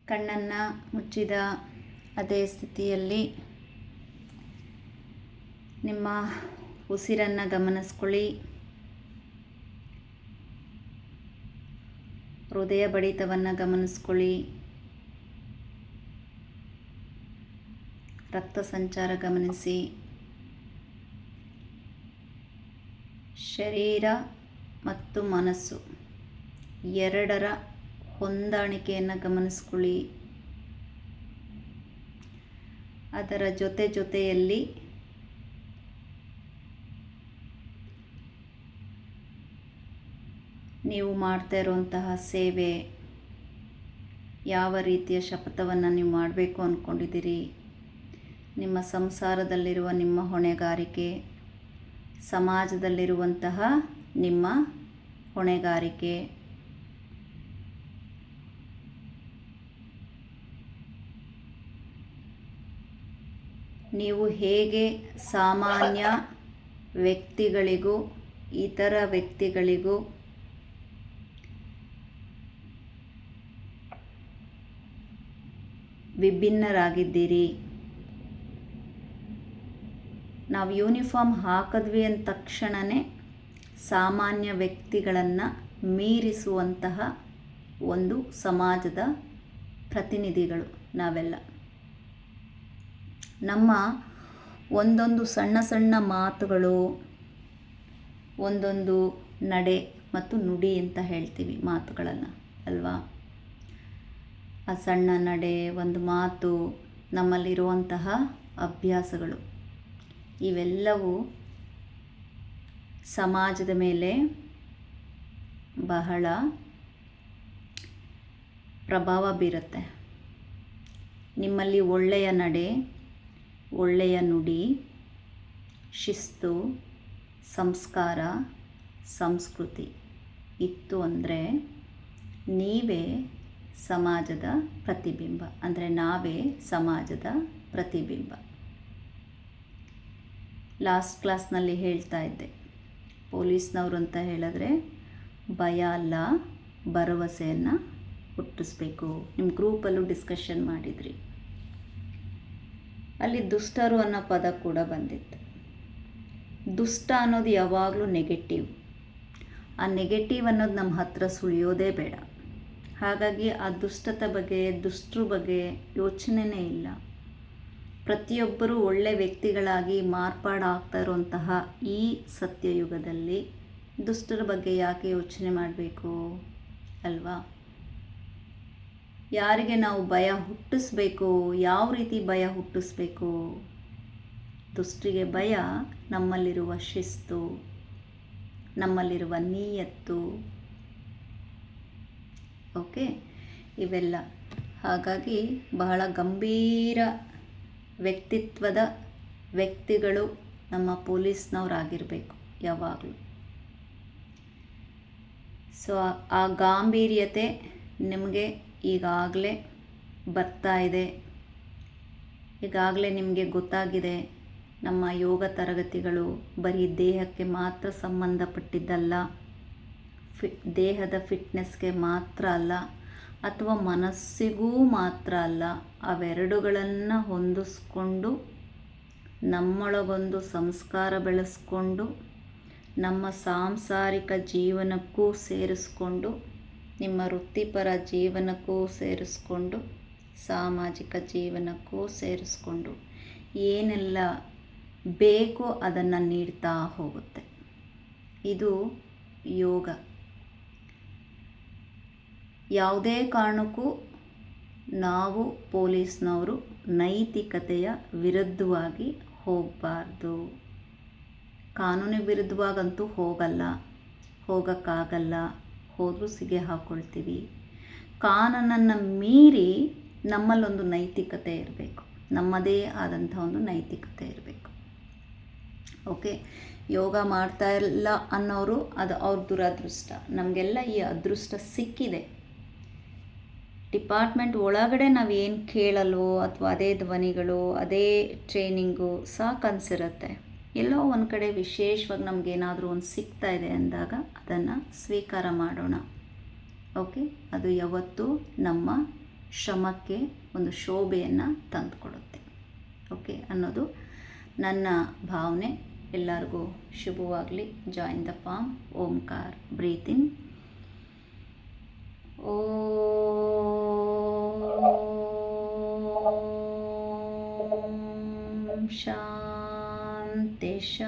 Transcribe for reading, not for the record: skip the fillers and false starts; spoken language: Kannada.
ಕಣ್ಣನ್ನು ಮುಚ್ಚಿದ ಅದೇ ಸ್ಥಿತಿಯಲ್ಲಿ ನಿಮ್ಮ ಉಸಿರನ್ನು ಗಮನಿಸ್ಕೊಳ್ಳಿ. ಹೃದಯ ಬಡಿತವನ್ನು ಗಮನಿಸ್ಕೊಳ್ಳಿ. ರಕ್ತ ಸಂಚಾರ ಗಮನಿಸಿ. ಶರೀರ ಮತ್ತು ಮನಸ್ಸು ಎರಡರ ಹೊಂದಾಣಿಕೆಯನ್ನು ಗಮನಿಸ್ಕೊಳ್ಳಿ. ಅದರ ಜೊತೆಯಲ್ಲಿ ನೀವು ಮಾಡ್ತಾ ಇರುವಂತಹ ಸೇವೆ, ಯಾವ ರೀತಿಯ ಶಪಥವನ್ನು ನೀವು ಮಾಡಬೇಕು ಅಂದ್ಕೊಂಡಿದ್ದೀರಿ, ನಿಮ್ಮ ಸಂಸಾರದಲ್ಲಿರುವ ನಿಮ್ಮ ಹೊಣೆಗಾರಿಕೆ, ಸಮಾಜದಲ್ಲಿರುವಂತಹ ನಿಮ್ಮ ಹೊಣೆಗಾರಿಕೆ, ನೀವು ಹೇಗೆ ಸಾಮಾನ್ಯ ವ್ಯಕ್ತಿಗಳಿಗೂ ಇತರ ವ್ಯಕ್ತಿಗಳಿಗೂ ವಿಭಿನ್ನರಾಗಿದ್ದೀರಿ. ನಾವು ಯೂನಿಫಾರ್ಮ್ ಹಾಕಿದ್ವಿ ಅಂದ ತಕ್ಷಣವೇ ಸಾಮಾನ್ಯ ವ್ಯಕ್ತಿಗಳನ್ನು ಮೀರಿಸುವಂತಹ ಒಂದು ಸಮಾಜದ ಪ್ರತಿನಿಧಿಗಳು ನಾವೆಲ್ಲ. ನಮ್ಮ ಒಂದೊಂದು ಸಣ್ಣ ಸಣ್ಣ ಮಾತುಗಳು, ಒಂದೊಂದು ನಡೆ ಮತ್ತು ನುಡಿ ಅಂತ ಹೇಳ್ತೀವಿ ಮಾತುಗಳನ್ನು ಅಲ್ವಾ. ಆ ಸಣ್ಣ ನಡೆ, ಒಂದು ಮಾತು, ನಮ್ಮಲ್ಲಿರುವಂತಹ ಅಭ್ಯಾಸಗಳು ಇವೆಲ್ಲವೂ ಸಮಾಜದ ಮೇಲೆ ಬಹಳ ಪ್ರಭಾವ ಬೀರುತ್ತೆ. ನಿಮ್ಮಲ್ಲಿ ಒಳ್ಳೆಯ ನಡೆ, ಒಳ್ಳೆಯ ನುಡಿ, ಶಿಸ್ತು, ಸಂಸ್ಕಾರ, ಸಂಸ್ಕೃತಿ ಇತ್ತು ಅಂದರೆ ನೀವೇ ಸಮಾಜದ ಪ್ರತಿಬಿಂಬ, ಅಂದರೆ ನಾವೇ ಸಮಾಜದ ಪ್ರತಿಬಿಂಬ. ಲಾಸ್ಟ್ ಕ್ಲಾಸ್ನಲ್ಲಿ ಹೇಳ್ತಾ ಇದ್ದೆ, ಪೊಲೀಸ್ನವರು ಅಂತ ಹೇಳಿದ್ರೆ ಭಯ ಅಲ್ಲ, ಭರವಸೆಯನ್ನು ಹುಟ್ಟಿಸ್ಬೇಕು. ನಿಮ್ಮ ಗ್ರೂಪಲ್ಲೂ ಡಿಸ್ಕಷನ್ ಮಾಡಿದ್ರಿ. ಅಲ್ಲಿ ದುಷ್ಟರು ಅನ್ನೋ ಪದ ಕೂಡ ಬಂದಿತ್ತು. ದುಷ್ಟ ಅನ್ನೋದು ಯಾವಾಗಲೂ ನೆಗೆಟಿವ್. ಆ ನೆಗೆಟಿವ್ ಅನ್ನೋದು ನಮ್ಮ ಹತ್ರ ಸುಳಿಯೋದೇ ಬೇಡ. ಹಾಗಾಗಿ ಆ ದುಷ್ಟತೆ ಬಗ್ಗೆ, ದುಷ್ಟರ ಬಗ್ಗೆ ಯೋಚನೆಯೇ ಇಲ್ಲ. ಪ್ರತಿಯೊಬ್ಬರೂ ಒಳ್ಳೆ ವ್ಯಕ್ತಿಗಳಾಗಿ ಮಾರ್ಪಾಡಾಗ್ತಾ ಇರುವಂತಹ ಈ ಸತ್ಯಯುಗದಲ್ಲಿ ದುಷ್ಟರ ಬಗ್ಗೆ ಯಾಕೆ ಯೋಚನೆ ಮಾಡಬೇಕು ಅಲ್ವಾ. ಯಾರಿಗೆ ನಾವು ಭಯ ಹುಟ್ಟಿಸ್ಬೇಕು, ಯಾವ ರೀತಿ ಭಯ ಹುಟ್ಟಿಸ್ಬೇಕು? ದುಷ್ಟರಿಗೆ ಭಯ ನಮ್ಮಲ್ಲಿರುವ ಶಿಸ್ತು, ನಮ್ಮಲ್ಲಿರುವ ನೀಯತ್ತು. ಓಕೆ, ಇವೆಲ್ಲ ಹಾಗಾಗಿ ಬಹಳ ಗಂಭೀರ ವ್ಯಕ್ತಿತ್ವದ ವ್ಯಕ್ತಿಗಳು ನಮ್ಮ ಪೊಲೀಸ್ನವರಾಗಿರಬೇಕು ಯಾವಾಗಲೂ. ಸೊ ಆ ಗಾಂಭೀರ್ಯತೆ ನಿಮಗೆ ಈಗಾಗಲೇ ಬರ್ತಾ ಇದೆ. ಈಗಾಗಲೇ ನಿಮಗೆ ಗೊತ್ತಾಗಿದೆ, ನಮ್ಮ ಯೋಗ ತರಗತಿಗಳು ಬರೀ ದೇಹಕ್ಕೆ ಮಾತ್ರ ಸಂಬಂಧಪಟ್ಟಿದ್ದಲ್ಲ, ದೇಹದ ಫಿಟ್ನೆಸ್ಗೆ ಮಾತ್ರ ಅಲ್ಲ, ಅಥವಾ ಮನಸ್ಸಿಗೂ ಮಾತ್ರ ಅಲ್ಲ. ಅವೆರಡುಗಳನ್ನು ಹೊಂದಿಸ್ಕೊಂಡು ನಮ್ಮೊಳಗೊಂದು ಸಂಸ್ಕಾರ ಬೆಳೆಸ್ಕೊಂಡು ನಮ್ಮ ಸಾಂಸಾರಿಕ ಜೀವನಕ್ಕೂ ಸೇರಿಸ್ಕೊಂಡು, ನಿಮ್ಮ ವೃತ್ತಿಪರ ಜೀವನಕ್ಕೂ ಸೇರಿಸ್ಕೊಂಡು, ಸಾಮಾಜಿಕ ಜೀವನಕ್ಕೂ ಸೇರಿಸ್ಕೊಂಡು ಏನೆಲ್ಲ ಬೇಕೋ ಅದನ್ನು ನೀಡ್ತಾ ಹೋಗುತ್ತೆ. ಇದು ಯೋಗ. ಯಾವುದೇ ಕಾರಣಕ್ಕೂ ನಾವು ಪೊಲೀಸ್ನವರು ನೈತಿಕತೆಯ ವಿರುದ್ಧವಾಗಿ ಹೋಗಬಾರ್ದು. ಕಾನೂನಿಗೆ ವಿರುದ್ಧವಾಗಂತೂ ಹೋಗೋಕ್ಕಾಗಲ್ಲ. ಹೋದರೂ ಸಿಗೆ ಹಾಕ್ಕೊಳ್ತೀವಿ. ಕಾನೂನನ್ನು ಮೀರಿ ನಮ್ಮಲ್ಲೊಂದು ನೈತಿಕತೆ ಇರಬೇಕು, ನಮ್ಮದೇ ಆದಂಥ ಒಂದು ನೈತಿಕತೆ ಇರಬೇಕು. ಓಕೆ, ಯೋಗ ಮಾಡ್ತಾ ಇಲ್ಲ ಅನ್ನೋರು ಅದು ಅವ್ರ ದುರದೃಷ್ಟ. ನಮಗೆಲ್ಲ ಈ ಅದೃಷ್ಟ ಸಿಕ್ಕಿದೆ. ಡಿಪಾರ್ಟ್ಮೆಂಟ್ ಒಳಗಡೆ ನಾವೇನು ಕೇಳಲ್ವೋ ಅಥವಾ ಅದೇ ಧ್ವನಿಗಳು, ಅದೇ ಟ್ರೈನಿಂಗು ಸಾಕು ಅನಿಸಿರುತ್ತೆ. ಎಲ್ಲೋ ಒಂದು ಕಡೆ ವಿಶೇಷವಾಗಿ ನಮಗೇನಾದರೂ ಒಂದು ಸಿಗ್ತಾ ಇದೆ ಅಂದಾಗ ಅದನ್ನು ಸ್ವೀಕಾರ ಮಾಡೋಣ. ಓಕೆ, ಅದು ಯಾವತ್ತೂ ನಮ್ಮ ಶ್ರಮಕ್ಕೆ ಒಂದು ಶೋಭೆಯನ್ನು ತಂದುಕೊಡುತ್ತೆ. ಓಕೆ ಅನ್ನೋದು ನನ್ನ ಭಾವನೆ. ಎಲ್ಲರಿಗೂ ಶುಭವಾಗಲಿ. Join the palm. ಓಂಕಾರ. Breathe in. ಓಂ ಶಾಂತಿ.